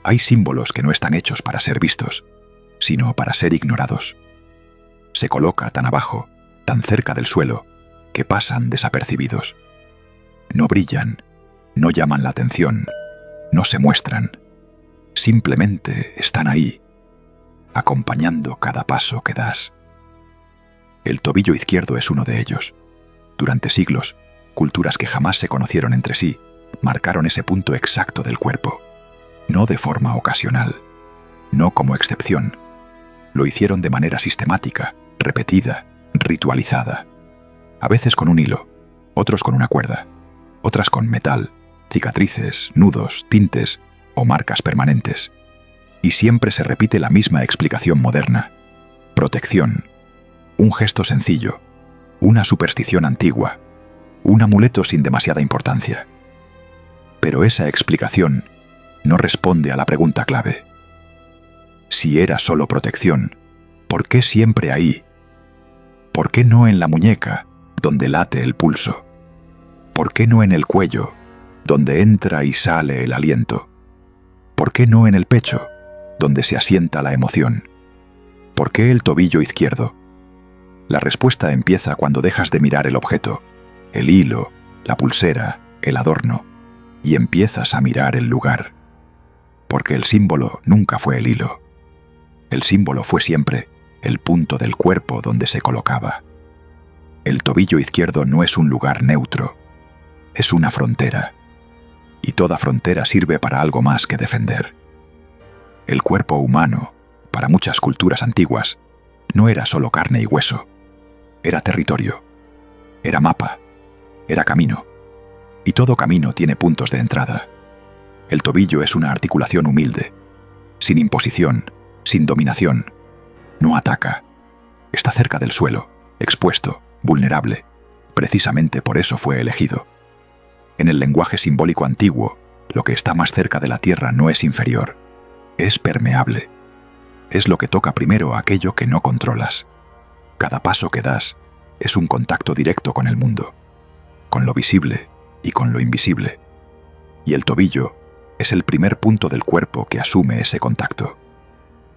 Hay símbolos que no están hechos para ser vistos, sino para ser ignorados. Se coloca tan abajo, tan cerca del suelo, que pasan desapercibidos. No brillan, no llaman la atención, no se muestran. Simplemente están ahí, acompañando cada paso que das. El tobillo izquierdo es uno de ellos. Durante siglos, culturas que jamás se conocieron entre sí, marcaron ese punto exacto del cuerpo. No de forma ocasional, no como excepción. Lo hicieron de manera sistemática, repetida, ritualizada. A veces con un hilo, otros con una cuerda, otras con metal, cicatrices, nudos, tintes o marcas permanentes. Y siempre se repite la misma explicación moderna. Protección. Un gesto sencillo, una superstición antigua, un amuleto sin demasiada importancia. Pero esa explicación no responde a la pregunta clave. Si era solo protección, ¿por qué siempre ahí? ¿Por qué no en la muñeca, donde late el pulso? ¿Por qué no en el cuello, donde entra y sale el aliento? ¿Por qué no en el pecho, donde se asienta la emoción? ¿Por qué el tobillo izquierdo? La respuesta empieza cuando dejas de mirar el objeto, el hilo, la pulsera, el adorno, y empiezas a mirar el lugar. Porque el símbolo nunca fue el hilo. El símbolo fue siempre el punto del cuerpo donde se colocaba. El tobillo izquierdo no es un lugar neutro, es una frontera. Y toda frontera sirve para algo más que defender. El cuerpo humano, para muchas culturas antiguas, no era solo carne y hueso. Era territorio, era mapa, era camino. Y todo camino tiene puntos de entrada. El tobillo es una articulación humilde, sin imposición, sin dominación. No ataca. Está cerca del suelo, expuesto, vulnerable. Precisamente por eso fue elegido. En el lenguaje simbólico antiguo, lo que está más cerca de la tierra no es inferior, es permeable. Es lo que toca primero aquello que no controlas. Cada paso que das es un contacto directo con el mundo, con lo visible y con lo invisible. Y el tobillo es el primer punto del cuerpo que asume ese contacto.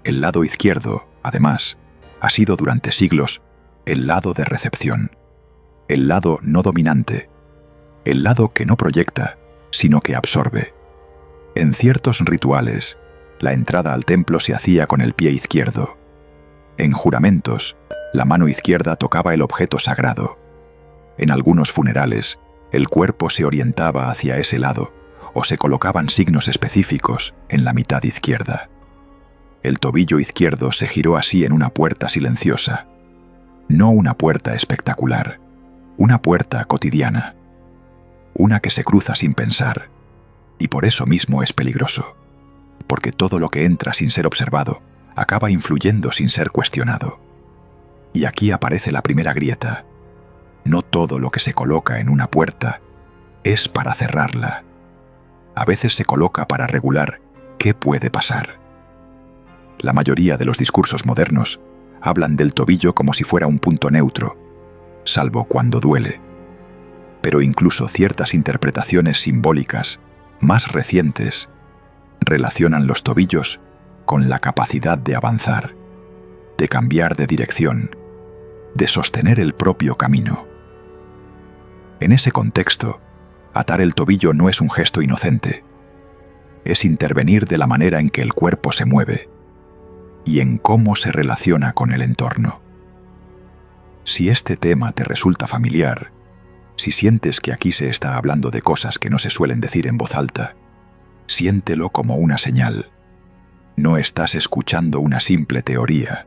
El lado izquierdo, además, ha sido durante siglos el lado de recepción, el lado no dominante, el lado que no proyecta, sino que absorbe. En ciertos rituales, la entrada al templo se hacía con el pie izquierdo. En juramentos, la mano izquierda tocaba el objeto sagrado. En algunos funerales, el cuerpo se orientaba hacia ese lado o se colocaban signos específicos en la mitad izquierda. El tobillo izquierdo se giró así en una puerta silenciosa. No una puerta espectacular, una puerta cotidiana. Una que se cruza sin pensar, y por eso mismo es peligroso, porque todo lo que entra sin ser observado acaba influyendo sin ser cuestionado. Y aquí aparece la primera grieta. No todo lo que se coloca en una puerta es para cerrarla. A veces se coloca para regular qué puede pasar. La mayoría de los discursos modernos hablan del tobillo como si fuera un punto neutro, salvo cuando duele. Pero incluso ciertas interpretaciones simbólicas más recientes relacionan los tobillos con la capacidad de avanzar, de cambiar de dirección, de sostener el propio camino. En ese contexto, atar el tobillo no es un gesto inocente, es intervenir de la manera en que el cuerpo se mueve y en cómo se relaciona con el entorno. Si este tema te resulta familiar, si sientes que aquí se está hablando de cosas que no se suelen decir en voz alta, siéntelo como una señal. No estás escuchando una simple teoría,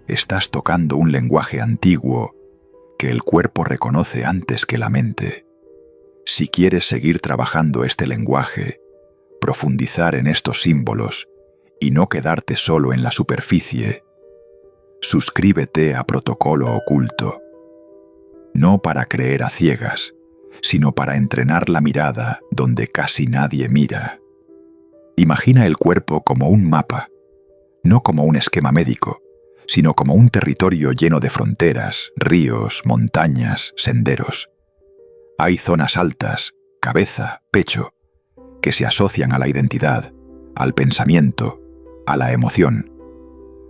estás tocando un lenguaje antiguo que el cuerpo reconoce antes que la mente. Si quieres seguir trabajando este lenguaje, profundizar en estos símbolos y no quedarte solo en la superficie, suscríbete a Protocolo Oculto. No para creer a ciegas, sino para entrenar la mirada donde casi nadie mira. Imagina el cuerpo como un mapa, no como un esquema médico, sino como un territorio lleno de fronteras, ríos, montañas, senderos. Hay zonas altas, cabeza, pecho, que se asocian a la identidad, al pensamiento, a la emoción.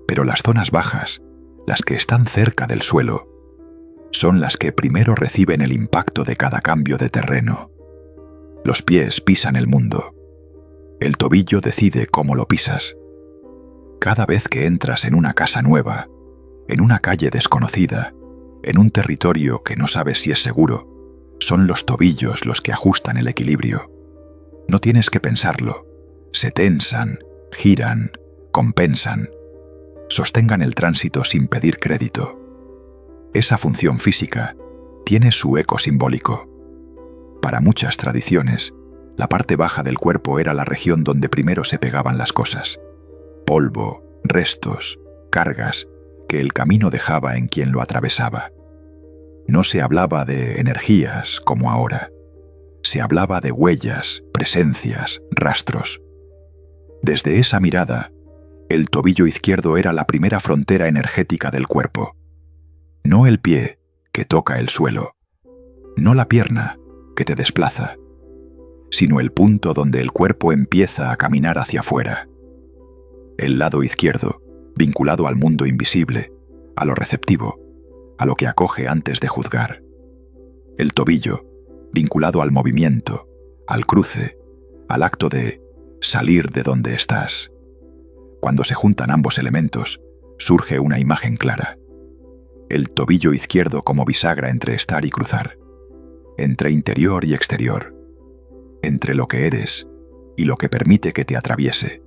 Pero las zonas bajas, las que están cerca del suelo, son las que primero reciben el impacto de cada cambio de terreno. Los pies pisan el mundo. El tobillo decide cómo lo pisas. Cada vez que entras en una casa nueva, en una calle desconocida, en un territorio que no sabes si es seguro, son los tobillos los que ajustan el equilibrio. No tienes que pensarlo. Se tensan, giran, compensan. Sostengan el tránsito sin pedir crédito. Esa función física tiene su eco simbólico. Para muchas tradiciones, la parte baja del cuerpo era la región donde primero se pegaban las cosas. Polvo, restos, cargas que el camino dejaba en quien lo atravesaba. No se hablaba de energías como ahora. Se hablaba de huellas, presencias, rastros. Desde esa mirada, el tobillo izquierdo era la primera frontera energética del cuerpo. No el pie, que toca el suelo. No la pierna, que te desplaza. Sino el punto donde el cuerpo empieza a caminar hacia afuera. El lado izquierdo, vinculado al mundo invisible, a lo receptivo, a lo que acoge antes de juzgar. El tobillo, vinculado al movimiento, al cruce, al acto de salir de donde estás. Cuando se juntan ambos elementos, surge una imagen clara. El tobillo izquierdo como bisagra entre estar y cruzar, entre interior y exterior, entre lo que eres y lo que permite que te atraviese.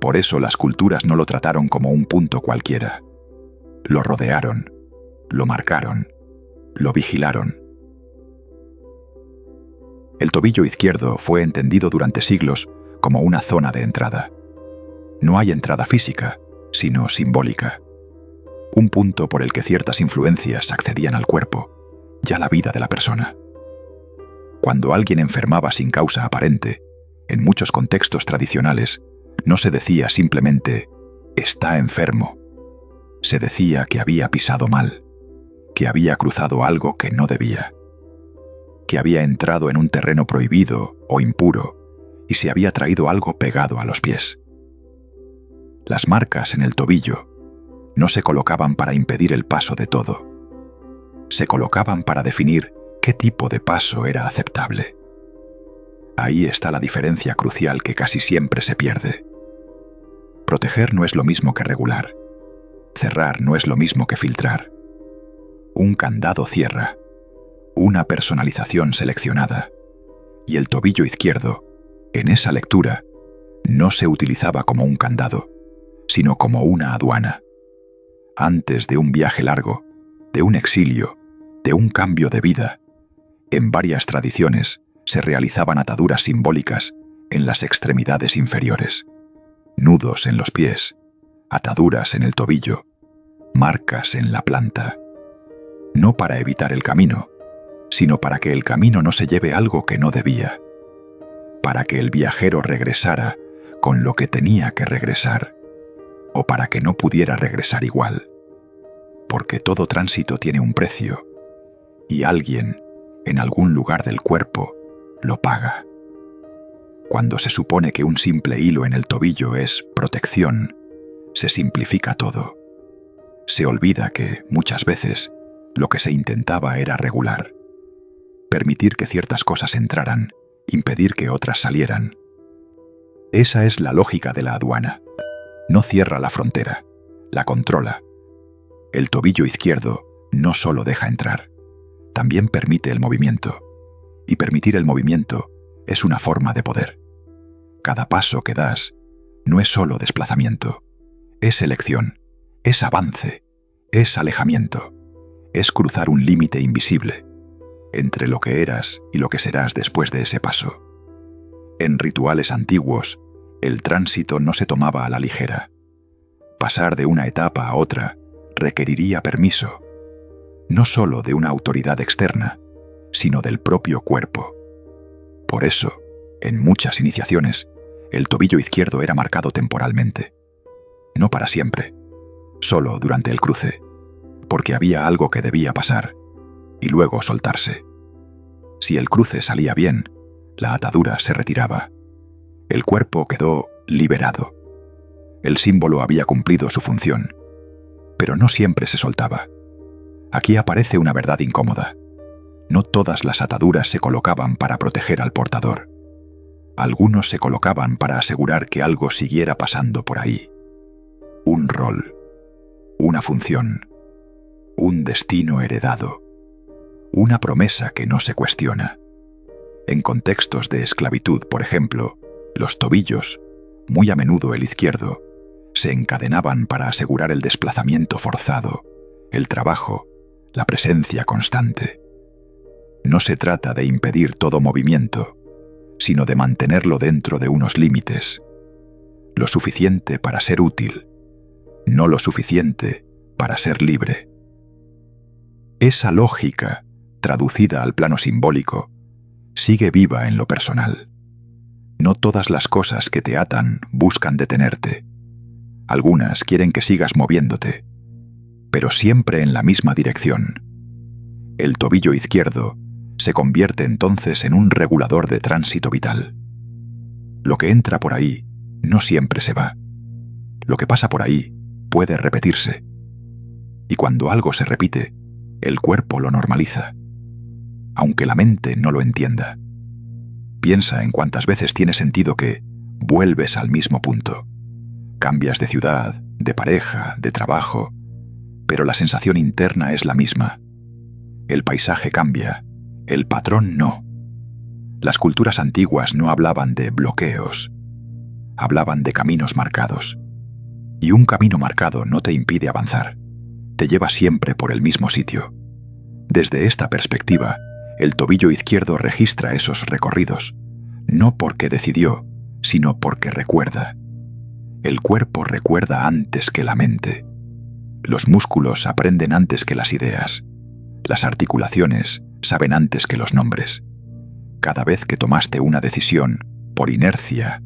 Por eso las culturas no lo trataron como un punto cualquiera. Lo rodearon, lo marcaron, lo vigilaron. El tobillo izquierdo fue entendido durante siglos como una zona de entrada. No hay entrada física, sino simbólica. Un punto por el que ciertas influencias accedían al cuerpo, ya la vida de la persona. Cuando alguien enfermaba sin causa aparente, en muchos contextos tradicionales, no se decía simplemente «está enfermo». Se decía que había pisado mal, que había cruzado algo que no debía, que había entrado en un terreno prohibido o impuro y se había traído algo pegado a los pies. Las marcas en el tobillo no se colocaban para impedir el paso de todo. Se colocaban para definir qué tipo de paso era aceptable. Ahí está la diferencia crucial que casi siempre se pierde. Proteger no es lo mismo que regular. Cerrar no es lo mismo que filtrar. Un candado cierra, una personalización seleccionada, y el tobillo izquierdo, en esa lectura, no se utilizaba como un candado, sino como una aduana. Antes de un viaje largo, de un exilio, de un cambio de vida, en varias tradiciones se realizaban ataduras simbólicas en las extremidades inferiores, nudos en los pies, ataduras en el tobillo, marcas en la planta. No para evitar el camino, sino para que el camino no se lleve algo que no debía, para que el viajero regresara con lo que tenía que regresar, o para que no pudiera regresar igual, porque todo tránsito tiene un precio, y alguien, en algún lugar del cuerpo, lo paga. Cuando se supone que un simple hilo en el tobillo es protección, se simplifica todo. Se olvida que, muchas veces, lo que se intentaba era regular. Permitir que ciertas cosas entraran, impedir que otras salieran. Esa es la lógica de la aduana. No cierra la frontera, la controla. El tobillo izquierdo no solo deja entrar, también permite el movimiento. Y permitir el movimiento es una forma de poder. Cada paso que das no es solo desplazamiento, es elección, es avance, es alejamiento, es cruzar un límite invisible entre lo que eras y lo que serás después de ese paso. En rituales antiguos, el tránsito no se tomaba a la ligera. Pasar de una etapa a otra requeriría permiso, no solo de una autoridad externa, sino del propio cuerpo. Por eso, en muchas iniciaciones, el tobillo izquierdo era marcado temporalmente. No para siempre, solo durante el cruce, porque había algo que debía pasar, y luego soltarse. Si el cruce salía bien, la atadura se retiraba. El cuerpo quedó liberado. El símbolo había cumplido su función, pero no siempre se soltaba. Aquí aparece una verdad incómoda. No todas las ataduras se colocaban para proteger al portador. Algunos se colocaban para asegurar que algo siguiera pasando por ahí. Un rol, una función, un destino heredado, una promesa que no se cuestiona. En contextos de esclavitud, por ejemplo, los tobillos, muy a menudo el izquierdo, se encadenaban para asegurar el desplazamiento forzado, el trabajo, la presencia constante. No se trata de impedir todo movimiento, sino de mantenerlo dentro de unos límites, lo suficiente para ser útil, no lo suficiente para ser libre. Esa lógica, traducida al plano simbólico, sigue viva en lo personal. No todas las cosas que te atan buscan detenerte. Algunas quieren que sigas moviéndote, pero siempre en la misma dirección. El tobillo izquierdo se convierte entonces en un regulador de tránsito vital. Lo que entra por ahí no siempre se va. Lo que pasa por ahí puede repetirse. Y cuando algo se repite, el cuerpo lo normaliza, aunque la mente no lo entienda. Piensa en cuántas veces tiene sentido que vuelves al mismo punto. Cambias de ciudad, de pareja, de trabajo, pero la sensación interna es la misma. El paisaje cambia, el patrón no. Las culturas antiguas no hablaban de bloqueos, hablaban de caminos marcados. Y un camino marcado no te impide avanzar, te lleva siempre por el mismo sitio. Desde esta perspectiva, el tobillo izquierdo registra esos recorridos, no porque decidió, sino porque recuerda. El cuerpo recuerda antes que la mente. Los músculos aprenden antes que las ideas. Las articulaciones saben antes que los nombres. Cada vez que tomaste una decisión, por inercia,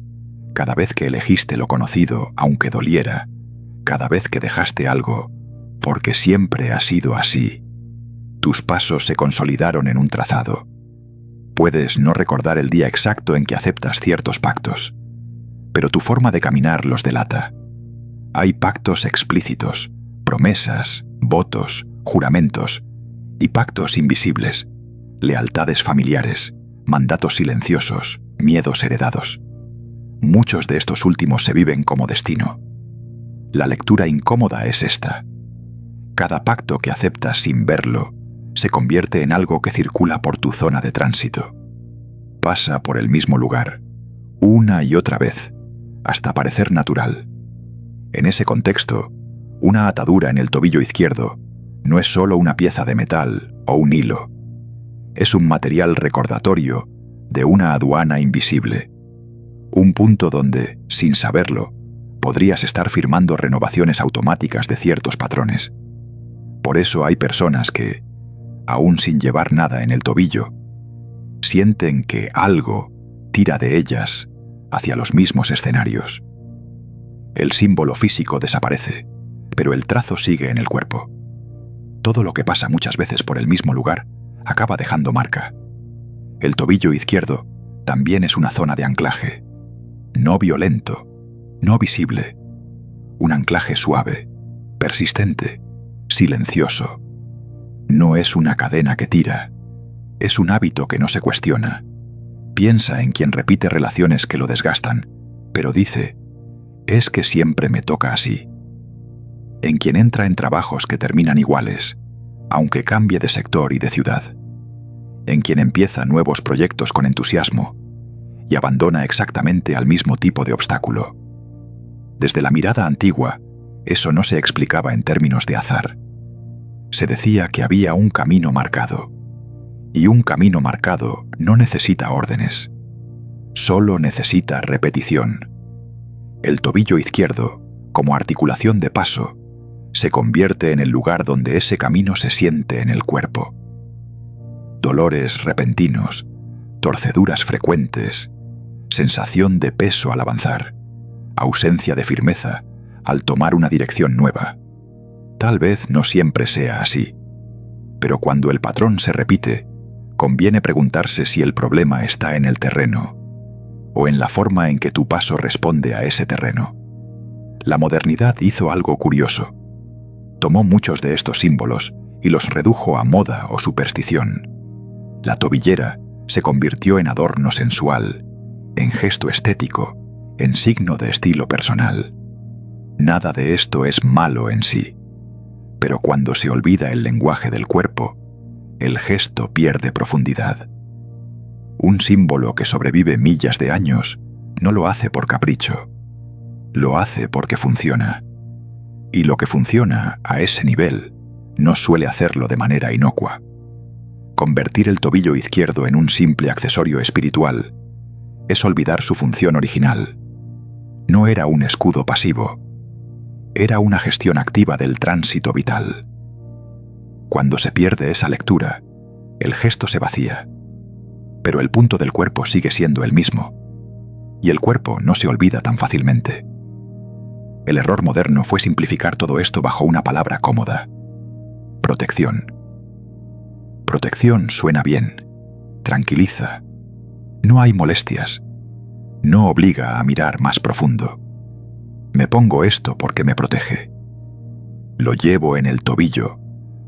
cada vez que elegiste lo conocido, aunque doliera, cada vez que dejaste algo, porque siempre ha sido así, tus pasos se consolidaron en un trazado. Puedes no recordar el día exacto en que aceptas ciertos pactos, pero tu forma de caminar los delata. Hay pactos explícitos, promesas, votos, juramentos y pactos invisibles, lealtades familiares, mandatos silenciosos, miedos heredados. Muchos de estos últimos se viven como destino. La lectura incómoda es esta. Cada pacto que aceptas sin verlo se convierte en algo que circula por tu zona de tránsito. Pasa por el mismo lugar, una y otra vez, hasta parecer natural. En ese contexto, una atadura en el tobillo izquierdo no es solo una pieza de metal o un hilo. Es un material recordatorio de una aduana invisible. Un punto donde, sin saberlo, podrías estar firmando renovaciones automáticas de ciertos patrones. Por eso hay personas que, aún sin llevar nada en el tobillo, sienten que algo tira de ellas hacia los mismos escenarios. El símbolo físico desaparece, pero el trazo sigue en el cuerpo. Todo lo que pasa muchas veces por el mismo lugar acaba dejando marca. El tobillo izquierdo también es una zona de anclaje, no violento, no visible, un anclaje suave, persistente, silencioso. No es una cadena que tira, es un hábito que no se cuestiona. Piensa en quien repite relaciones que lo desgastan, pero dice, es que siempre me toca así. En quien entra en trabajos que terminan iguales, aunque cambie de sector y de ciudad. En quien empieza nuevos proyectos con entusiasmo y abandona exactamente al mismo tipo de obstáculo. Desde la mirada antigua, eso no se explicaba en términos de azar. Se decía que había un camino marcado, y un camino marcado no necesita órdenes, solo necesita repetición. El tobillo izquierdo, como articulación de paso, se convierte en el lugar donde ese camino se siente en el cuerpo. Dolores repentinos, torceduras frecuentes, sensación de peso al avanzar, ausencia de firmeza al tomar una dirección nueva. Tal vez no siempre sea así, pero cuando el patrón se repite, conviene preguntarse si el problema está en el terreno o en la forma en que tu paso responde a ese terreno. La modernidad hizo algo curioso. Tomó muchos de estos símbolos y los redujo a moda o superstición. La tobillera se convirtió en adorno sensual, en gesto estético, en signo de estilo personal. Nada de esto es malo en sí, pero cuando se olvida el lenguaje del cuerpo, el gesto pierde profundidad. Un símbolo que sobrevive millas de años no lo hace por capricho, lo hace porque funciona. Y lo que funciona a ese nivel no suele hacerlo de manera inocua. Convertir el tobillo izquierdo en un simple accesorio espiritual es olvidar su función original. No era un escudo pasivo, era una gestión activa del tránsito vital. Cuando se pierde esa lectura, el gesto se vacía, pero el punto del cuerpo sigue siendo el mismo, y el cuerpo no se olvida tan fácilmente. El error moderno fue simplificar todo esto bajo una palabra cómoda: protección. Protección suena bien, tranquiliza, no hay molestias, no obliga a mirar más profundo. Me pongo esto porque me protege. Lo llevo en el tobillo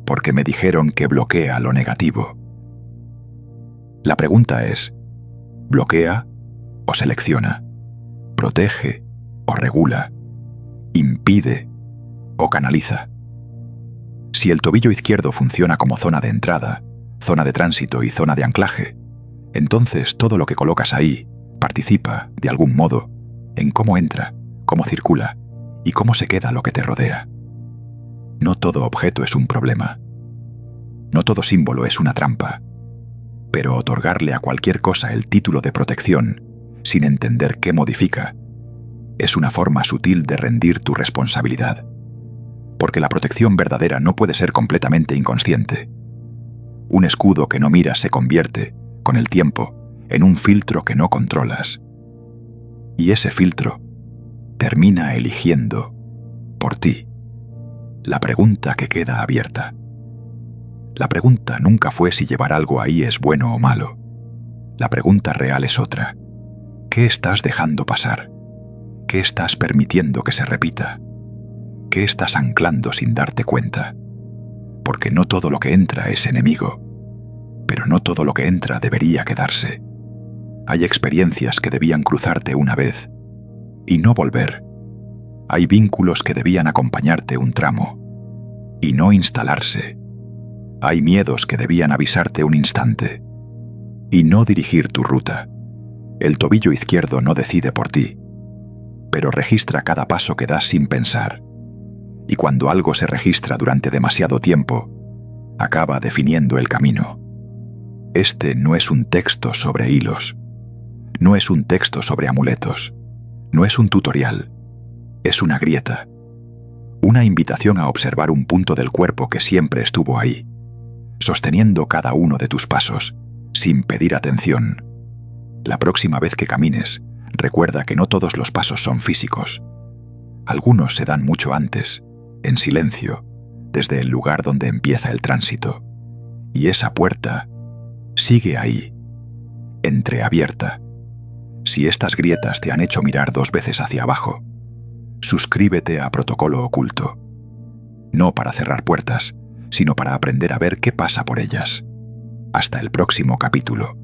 porque me dijeron que bloquea lo negativo. La pregunta es: ¿bloquea o selecciona? ¿Protege o regula? ¿Impide o canaliza? Si el tobillo izquierdo funciona como zona de entrada, zona de tránsito y zona de anclaje, entonces todo lo que colocas ahí participa, de algún modo, en cómo entra, cómo circula y cómo se queda lo que te rodea. No todo objeto es un problema. No todo símbolo es una trampa. Pero otorgarle a cualquier cosa el título de protección, sin entender qué modifica, es una forma sutil de rendir tu responsabilidad. Porque la protección verdadera no puede ser completamente inconsciente. Un escudo que no miras se convierte, con el tiempo, en un filtro que no controlas. Y ese filtro termina eligiendo por ti. La pregunta que queda abierta. La pregunta nunca fue si llevar algo ahí es bueno o malo. La pregunta real es otra. ¿Qué estás dejando pasar? ¿Qué estás permitiendo que se repita? ¿Qué estás anclando sin darte cuenta? Porque no todo lo que entra es enemigo, pero no todo lo que entra debería quedarse. Hay experiencias que debían cruzarte una vez y no volver. Hay vínculos que debían acompañarte un tramo y no instalarse. Hay miedos que debían avisarte un instante y no dirigir tu ruta. El tobillo izquierdo no decide por ti, pero registra cada paso que das sin pensar. Y cuando algo se registra durante demasiado tiempo, acaba definiendo el camino. Este no es un texto sobre hilos, no es un texto sobre amuletos, no es un tutorial, es una grieta, una invitación a observar un punto del cuerpo que siempre estuvo ahí, sosteniendo cada uno de tus pasos, sin pedir atención. La próxima vez que camines, recuerda que no todos los pasos son físicos. Algunos se dan mucho antes, en silencio, desde el lugar donde empieza el tránsito. Y esa puerta sigue ahí, entreabierta. Si estas grietas te han hecho mirar 2 veces hacia abajo, suscríbete a Protocolo Oculto. No para cerrar puertas, sino para aprender a ver qué pasa por ellas. Hasta el próximo capítulo.